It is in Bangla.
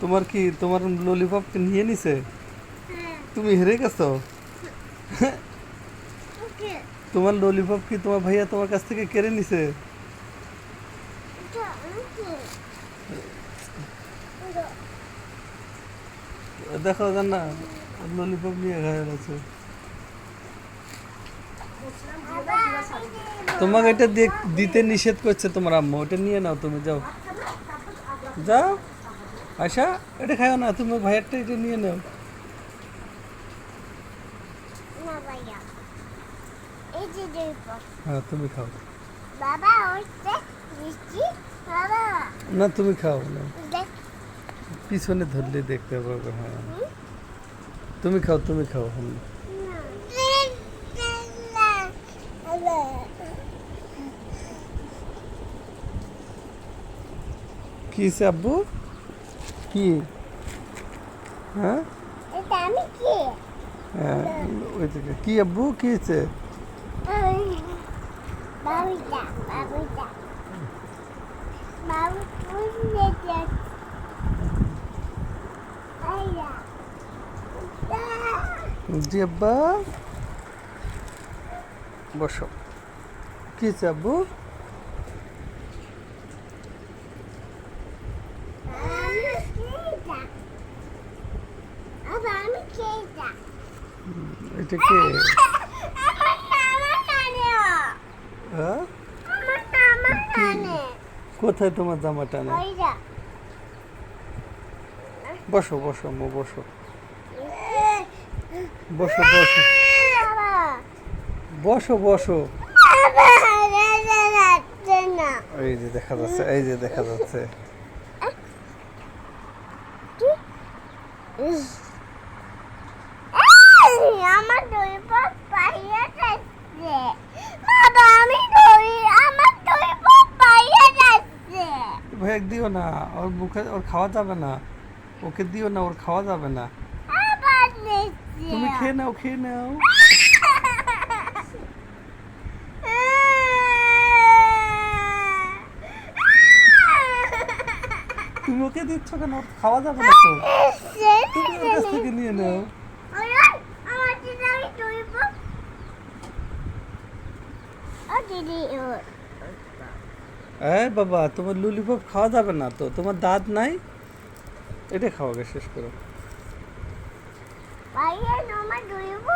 তোমার কি তোমার ললিপপ নিয়ে নিছে? তুমি হেরে গেছো? তোমার ললিপপ কি তোমার ভাইয়া তোমার কাছ থেকে কেড়ে নিছে? দেখো না, ললিপপ নিয়ে খায় আছে। তোমাকে এটা দিতে নিষেধ করছে তোমার আম্মু। এটা নিয়ে নাও, তুমি যাও যাও। আশা, এটা খাও না, তুমি ভাইয়ারটা এটা নিয়ে নাও। হ্যাঁ, তুমি খাও। না, তুমি খাও না, পিছনে ধরলে দেখতে পাবে। হ্যাঁ, তুমি খাও, তুমি খাও। কি হয়েছে আব্বু? কি? হ্যাঁ, হ্যাঁ, ওই থেকে কি আব্বু, কি হয়েছে? জি আব্বা, বসো। কি হয়েছে আব্বু? এটা কে? হ্যাঁ, কোথায় তোমার জামাটা নেই? বসো বসো আম্মু, বসো বসো বসো বসো বসো। এই যে দেখা যাচ্ছে, এই যে দেখা যাচ্ছে। আমার ললিপপ পাইয়া যাচ্ছে। বাবা, আমি আমার ললিপপ পাইয়া যাচ্ছে। ভাই দিও না, ওর মুখে, ওর খাওয়া যাবে না। ওকে দিও না, ওর খাওয়া যাবে না। আবার দিচ্ছে। তুমি খেয়ে নাও, খেয়ে নাও। তুমি ওকে দিচ্ছ কেন? ওর খাওয়া যাবে না তো। তুমি ওর কাছ থেকে নিয়ে নাও। এই বাবা, তোমার ললিপপ খাওয়া যাবে না তো, তোমার দাঁত নাই। এটা খাওয়াকে শেষ করো। ভাইয়া, তোমার ললিপপ